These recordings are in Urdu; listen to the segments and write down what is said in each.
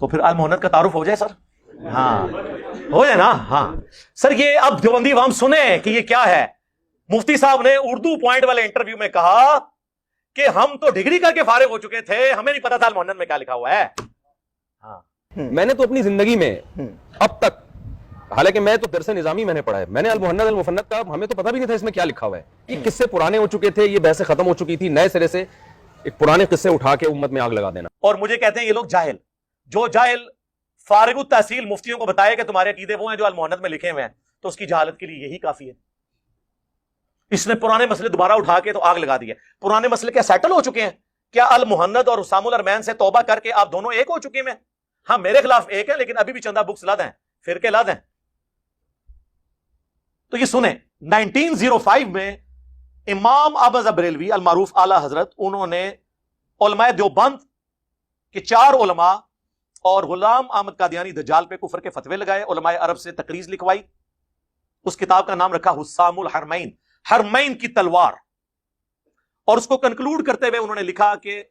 تو پھر آل محنت کا تعارف ہو جائے سر. ہاں ہو جائے نا. ہاں سر یہ اب دیوبندی عوام سنیں کہ یہ کیا ہے. مفتی صاحب نے اردو پوائنٹ والے انٹرویو میں کہا کہ ہم تو ڈگری کر کے فارغ ہو چکے تھے, ہمیں نہیں پتا تھا آل محنت میں کیا لکھا ہوا ہے. ہاں میں نے تو اپنی زندگی میں اب تک, حالانکہ میں تو درس نظامی میں نے پڑھا ہے, میں نے المحند المفند کا ہمیں تو پتہ بھی نہیں تھا اس میں کیا لکھا ہوا ہے. یہ قصے پرانے ہو چکے تھے, یہ بحثیں ختم ہو چکی تھی, نئے سرے سے ایک پرانے قصے اٹھا کے امت میں آگ لگا دینا. اور مجھے کہتے ہیں یہ لوگ جاہل, جو جاہل فارغ التحصیل مفتیوں کو بتائے کہ تمہارے عقیدے وہ ہیں جو المحند میں لکھے ہوئے ہیں, تو اس کی جہالت کے لیے یہی کافی ہے. اس نے پرانے مسئلے دوبارہ اٹھا کے تو آگ لگا دی ہے. پرانے مسئلے کیا سیٹل ہو چکے ہیں؟ کیا المحند اور حسام الارمین سے توبہ کر کے آپ دونوں ایک ہو چکے ہیں؟ ہاں میرے خلاف ایک ہے, لیکن ابھی بھی چندہ بکس لد ہیں, فرقے لد ہیں. تو یہ سنیں, 1905 میں امام احمد بریلوی المعروف اعلی حضرت, انہوں نے علماء دیوبند کے 4 علماء اور غلام احمد قادیانی دجال پہ کفر کے فتوے لگائے, علماء عرب سے تقریض لکھوائی. اس کتاب کا نام رکھا حسام الحرمین, حرمین کی تلوار. اور اس کو کنکلوڈ کرتے ہوئے انہوں نے لکھا کہ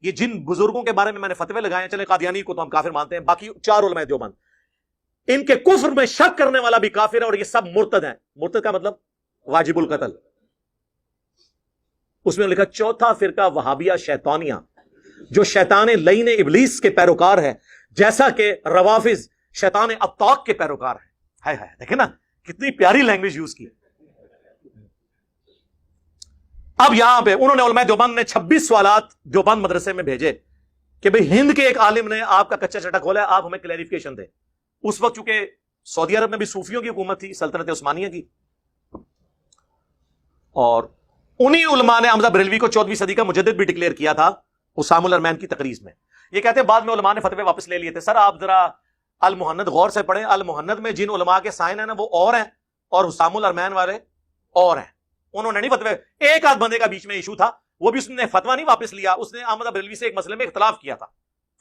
یہ جن بزرگوں کے بارے میں نے فتوے لگائے ہیں, چلے قادیانی کو تو ہم کافر مانتے ہیں, باقی 4 علماء دیوبند, ان کے کفر میں شک کرنے والا بھی کافر ہے, اور یہ سب مرتد ہیں. مرتد کا مطلب واجب القتل. اس میں لکھا چوتھا فرقہ وہابیہ شیطانیہ, جو شیطان لعین ابلیس کے پیروکار ہے, جیسا کہ روافظ شیطان ابطاق کے پیروکار ہیں. ہائے ہائے, دیکھیں نا کتنی پیاری لینگویج یوز کی. اب یہاں پہ انہوں نے علماء دیوبند نے 26 سوالات دیوبند مدرسے میں بھیجے کہ بھئی ہند کے ایک عالم نے آپ کا کچا چٹا کھولا ہے, آپ ہمیں کلیریفیکیشن دیں. اس وقت چونکہ سعودی عرب میں بھی صوفیوں کی حکومت تھی, سلطنت عثمانیہ کی, اور انہی علماء نے حمزہ بریلوی کو 14ویں صدی کا مجدد بھی ڈکلیئر کیا تھا حسام الارمین کی تقریض میں. یہ کہتے ہیں بعد میں علماء نے فتوے واپس لے لیے تھے. سر آپ ذرا المحند غور سے پڑھیں, المحند میں جن علماء کے سائن ہیں نا وہ اور ہیں, اور حسام الارمین والے اور ہیں. انہوں نے نہیں فتوے, ایک آدھ بندے کا بیچ میں ایشو تھا, وہ بھی اس نے فتویٰ نہیں واپس لیا, اس نے احمد بریلوی سے ایک مسئلے میں اختلاف کیا تھا,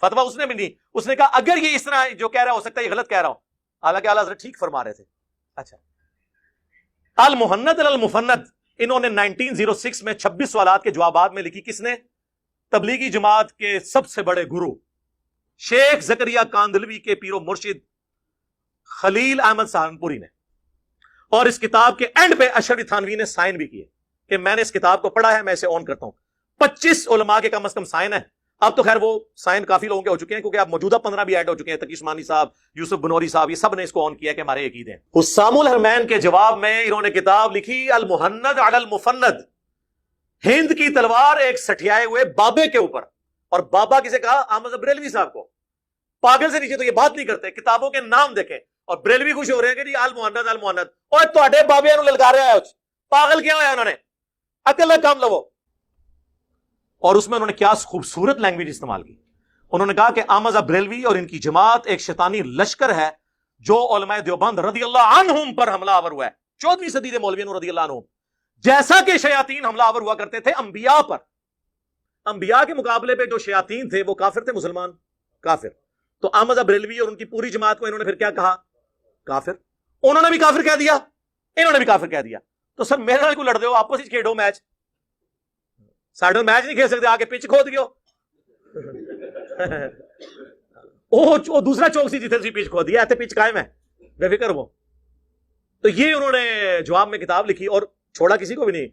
فتویٰ اس نے بھی نہیں. اس نے کہا اگر یہ اس طرح جو کہہ رہا ہو سکتا ہے یہ غلط کہہ رہا ہو, حالانکہ اعلیٰ حضرت ٹھیک فرما رہے تھے. اچھا, المحند المفند انہوں نے 1906 میں 26 سوالات کے جوابات میں لکھی. کس نے؟ تبلیغی جماعت کے سب سے بڑے گرو شیخ زکریا کاندلوی کے پیر و مرشد خلیل احمد سہارنپوری نے. اور اس کتاب کے اینڈ پہ اشرفی تھانوی نے سائن بھی کیے کہ میں نے اس کتاب کو پڑھا ہے, میں اسے آن کرتا ہوں. 25 علماء کے کم از کم سائن ہیں. اب تو خیر وہ سائن کافی لوگوں کے ہو چکے ہیں, کیونکہ اب موجودہ 15 بھی ایڈ ہو چکے ہیں. تقی عثمانی صاحب, یوسف بنوری صاحب, یہ سب نے اس کو آن کیا کہ ہمارے عقیدے ہیں. حسام الحرمین کے جواب میں انہوں نے کتاب لکھی المحند علی المفند, ہند کی تلوار ایک سٹھیائے ہوئے بابے کے اوپر. اور بابا کسے کہا؟ احمد بریلوی صاحب کو. پاگل سے نیچے تو یہ بات نہیں کرتے, کتابوں کے نام دیکھیں. اور بریلوی خوش ہو رہے ہیں کہ جی المحند المحند, اور تواڈے بابے نو للکار رہا ہے, پاگل کیا ہوا انہوں نے, عقل نہ کام لو. اور اس میں انہوں نے کیا خوبصورت لینگویج استعمال کی. انہوں نے کہا کہ احمد بریلوی اور ان کی جماعت ایک شیطانی لشکر ہے جو علماء دیوبند رضی اللہ عنہم پر حملہ آور ہوا ہے. 14ویں صدی کے مولویوں رضی اللہ عنہم, جیسا کہ شیاطین حملہ آور ہوا کرتے تھے انبیاء پر. انبیاء کے مقابلے پہ جو شیاطین تھے وہ کافر تھے, مسلمان کافر. تو احمد بریلوی اور ان کی پوری جماعت کو انہوں نے پھر کیا کہا؟ کافر. انہوں نے بھی کافر کہہ دیا, انہوں نے بھی کافر کہہ دیا. تو سر میرے نال کو لڑ دے ہو, آپس کھیڈو میچ, ساڈے میچ نہیں کھیل سکتے, آ کے پچ کھود گئے وہ دوسرا چوک سی جتنے پچ کھود دیا, ایسے پچ قائم ہے, بے فکر وہ. تو یہ انہوں نے جواب میں کتاب لکھی اور چھوڑا کسی کو بھی نہیں.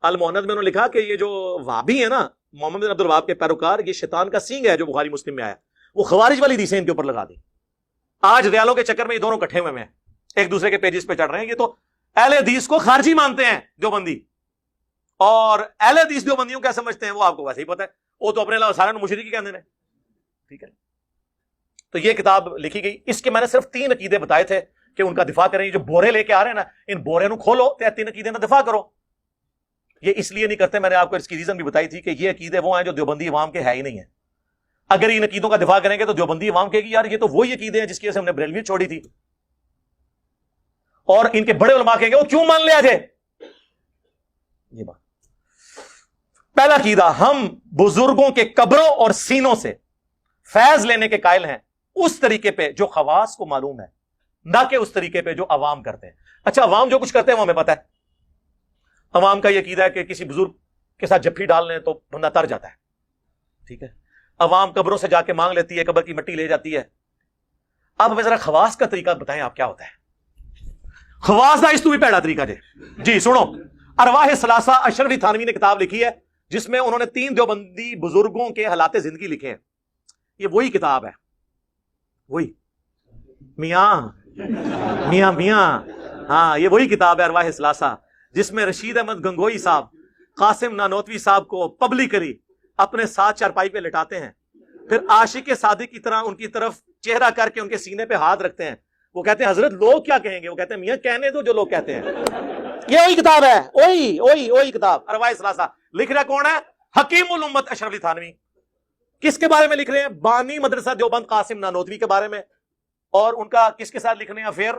المحند میں انہوں نے لکھا کہ یہ جو وہابی ہیں نا, محمد بن عبد الوہاب کے پیروکار, یہ شیطان کا سینگ ہے جو بخاری مسلم میں آیا. وہ خوارج والی حدیثیں ان کے اوپر لگا دی. آج ریالوں کے چکر میں یہ دونوں کٹھے ہوئے ہیں, ایک دوسرے کے پیجز پہ چڑھ رہے ہیں. یہ تو اہل حدیث کو خارجی مانتے ہیں دیوبندی, اور اہل حدیث دیوبندیوں کیا سمجھتے ہیں وہ آپ کو ویسے ہی پتہ ہے, وہ تو اپنے سارے مشرک کہتے ہیں. ٹھیک ہے, تو یہ کتاب لکھی گئی. اس کے میں نے صرف 3 عقیدے بتائے تھے کہ ان کا دفاع کریں. جو بورے لے کے آ رہے ہیں نا, ان بورے نو کھولو, 3 عقیدے کا دفاع کرو. یہ اس لیے نہیں کرتے, میں نے آپ کو اس کی ریزن بھی بتائی تھی کہ یہ عقیدے وہ ہیں جو دیوبندی عوام کے ہے ہی نہیں ہیں. اگر ان عقیدوں کا دفاع کریں گے تو دیوبندی عوام کہے گی یار یہ تو وہی عقیدے ہیں جس کی وجہ سے ہم نے بریلوی چھوڑی تھی. اور ان کے بڑے علماء کہیں گے وہ کیوں مان لیا جائے. یہ بات. پہلا عقیدہ, ہم بزرگوں کے قبروں اور سینوں سے فیض لینے کے قائل ہیں اس طریقے پہ جو خواص کو معلوم ہے, نہ کہ اس طریقے پہ جو عوام کرتے ہیں. اچھا, عوام جو کچھ کرتے ہیں وہ ہمیں پتہ ہے. عوام کا یہ عقیدہ ہے کہ کسی بزرگ کے ساتھ جفی ڈال لیں تو بندہ تر جاتا ہے. ٹھیک ہے, عوام قبروں سے جا کے مانگ لیتی ہے, قبر کی مٹی لے جاتی ہے. اب ہمیں ذرا خواص کا طریقہ بتائیں آپ کیا ہوتا ہے. خواص دا اس تو بھی پہلا طریقہ جی سنو. ارواح ثلاثہ اشرفی تھانوی نے کتاب لکھی ہے جس میں انہوں نے 3 دیوبندی بزرگوں کے حالات زندگی لکھے ہیں. یہ وہی کتاب ہے, وہی میاں ہاں یہ وہی کتاب ہے ارواح ثلاثہ, جس میں رشید احمد گنگوئی صاحب قاسم نانوتوی صاحب کو پبلکلی اپنے ساتھ چارپائی پہ لٹاتے ہیں, پھر عاشق صادق کی طرح ان کی طرف چہرہ کر کے ان کے سینے پہ ہاتھ رکھتے ہیں. وہ کہتے ہیں حضرت لوگ کیا کہیں گے؟ وہ کہتے ہیں میاں کہنے دو جو لوگ کہتے ہیں. یہ وہی کتاب ہے, وہی کتاب ارواح ثلاثہ. لکھ رہا کون ہے؟ حکیم الامت اشرف علی تھانوی. کس کے بارے میں لکھ رہے ہیں؟ بانی مدرسہ دیوبند قاسم نانوتوی کے بارے میں. اور ان کا کس کے ساتھ لکھ رہے ہیں افیئر؟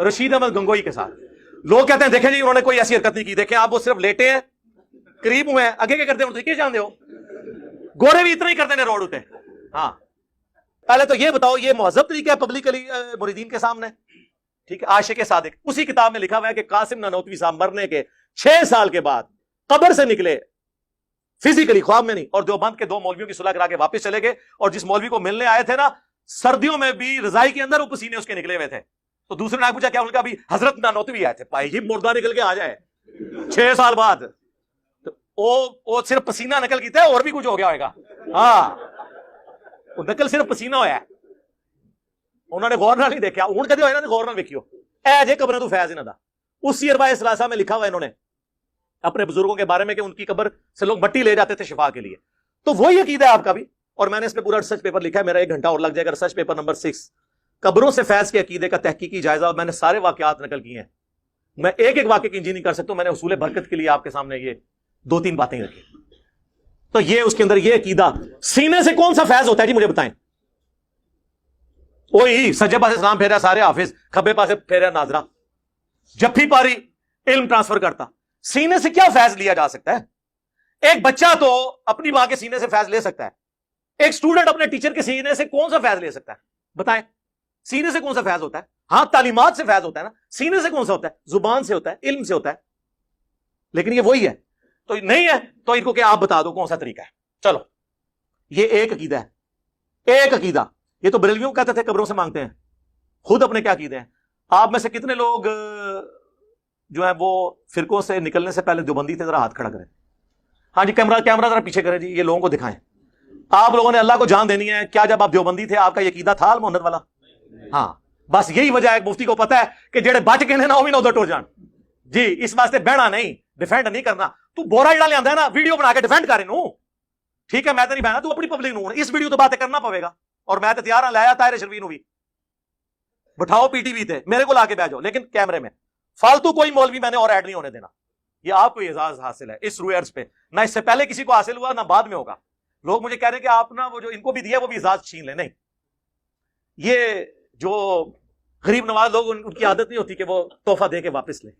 رشید احمد گنگوئی کے ساتھ. لوگ کہتے ہیں دیکھیں جی انہوں نے کوئی ایسی حرکت نہیں کی, دیکھیں آپ وہ صرف لیٹے ہیں, قریب ہوئے ہیں, آگے کیا کرتے ہیں کیا جانتے ہو؟ گورے بھی اتنا ہی کرتے ہیں روڈ ہوتے. ہاں پہلے تو یہ بتاؤ یہ مہذب طریقہ ہے پبلکلی مریدین کے سامنے؟ ٹھیک ہے. عاشق صادق اسی کتاب میں لکھا ہوا ہے کہ قاسم نانوتوی صاحب مرنے کے 6 سال کے بعد قبر سے نکلے, فزیکلی خواب میں نہیں, اور دیوبند کے 2 مولویوں کی صلح کرا کے واپس چلے گئے. اور جس مولوی کو ملنے آئے تھے نا, سردیوں میں بھی رضائی کے اندر وہ پسینے اس کے نکلے ہوئے تھے. تو دوسرے نے پوچھا کیا؟ ان کا بھی حضرت نانوتوی آئے تھے. بھائی جی مردہ نکل کے آ جائے 6 سال بعد, وہ صرف پسینہ نکل کی تھا, اور بھی کچھ ہو گیا ہوئے گا. ہاں وہ نکل صرف پسینہ ہوا ہے, انہوں نے غور نہ نہیں دیکھا. اونٹ کدی ہوئے نا غور نہ دیکھیو اے جے قبر تو فیض انہاں دا. اسی ارواح ثلاثہ میں لکھا ہوا ہے انہوں نے اپنے بزرگوں کے بارے میں کہ ان کی قبر سے لوگ مٹی لے جاتے تھے شفا کے لیے. تو وہی عقیدہ ہے آپ کا بھی, اور میں نے اس پہ پورا ریسرچ پیپر لکھا ہے, میرا 1 گھنٹہ اور لگ جائے گا. ریسرچ پیپر نمبر 6 قبروں سے فیض کے عقیدے کا تحقیقی جائزہ, اور میں نے سارے واقعات نقل کیے ہیں. میں ایک واقعے کی انجی نہیں کر سکتا, میں نے اصول برکت کے لیے آپ کے سامنے یہ 2-3 باتیں رکھی. تو یہ اس کے اندر یہ عقیدہ. سینے سے کون سا فیض ہوتا ہے جی مجھے بتائیں؟ وہی سجے پاسے سلام پھیرا سارے حافظ, کھبے پاسے پھیرا ناظرہ, جفی پاری علم ٹرانسفر کرتا. سینے سے کیا فیض لیا جا سکتا ہے؟ ایک بچہ تو اپنی ماں کے سینے سے فیض لے سکتا ہے, ایک اسٹوڈنٹ اپنے ٹیچر کے سینے سے کون سا فیض لے سکتا ہے؟ بتائیں سینے سے کون سا فیض ہوتا ہے؟ ہاں تعلیمات سے فیض ہوتا ہے نا, سینے سے کون سا ہوتا ہے؟ زبان سے ہوتا ہے, علم سے ہوتا ہے. لیکن یہ وہی ہے تو نہیں ہے, تو ان کو کہ آپ بتا دو کون سا طریقہ ہے. چلو یہ ایک عقیدہ ہے, ایک عقیدہ. یہ تو بریلویوں کہتے تھے قبروں سے مانگتے ہیں, خود اپنے کیا عقیدے ہیں. آپ میں سے کتنے لوگ جو ہے وہ فرقوں سے نکلنے سے پہلے دیوبندی تھے؟ ذرا ہاتھ کھڑا کریں. ہاں جی کیمرہ ذرا پیچھے کریں جی, یہ لوگوں کو دکھائیں. آپ لوگوں نے اللہ کو جان دینی ہے. کیا جب آپ دیوبندی تھے آپ کا یہ عقیدہ تھا المحنت والا؟ ہاں بس یہی وجہ ہے, مفتی کو پتا ہے کہ جڑے بچ گئے نا وہ بھی نہ ادھر ٹر جان جی. اس واسطے بہنا نہیں, ڈیفینڈ نہیں کرنا. تو بورا جڑا لے آندا ہے نا ویڈیو بنا کے ڈیفینڈ کر انہوں, ٹھیک ہے میں تو نہیں بہنا, تو اپنی پبلک نوں اس ویڈیو تو باتیں کرنا پوے گا. اور میں تو تیار ہاں, لایا طاہر شرفی نوں بھی بٹھاؤ پی ٹی وی تے, میرے کو لا کے بیٹھ جاؤ, لیکن کیمرے میں فالتو کوئی مولوی میں نے اور ایڈ نہیں ہونے دینا. یہ آپ کو اعزاز حاصل ہے اس روئرز پہ, نہ اس سے پہلے کسی کو حاصل ہوا نہ بعد میں ہوگا. لوگ مجھے کہہ رہے ہیں کہ آپ نا وہ جو ان کو بھی دیا وہ بھی اعزاز چھین لیں. نہیں, یہ جو غریب نواز لوگ ان کی عادت نہیں ہوتی کہ وہ تحفہ دے کے واپس لیں.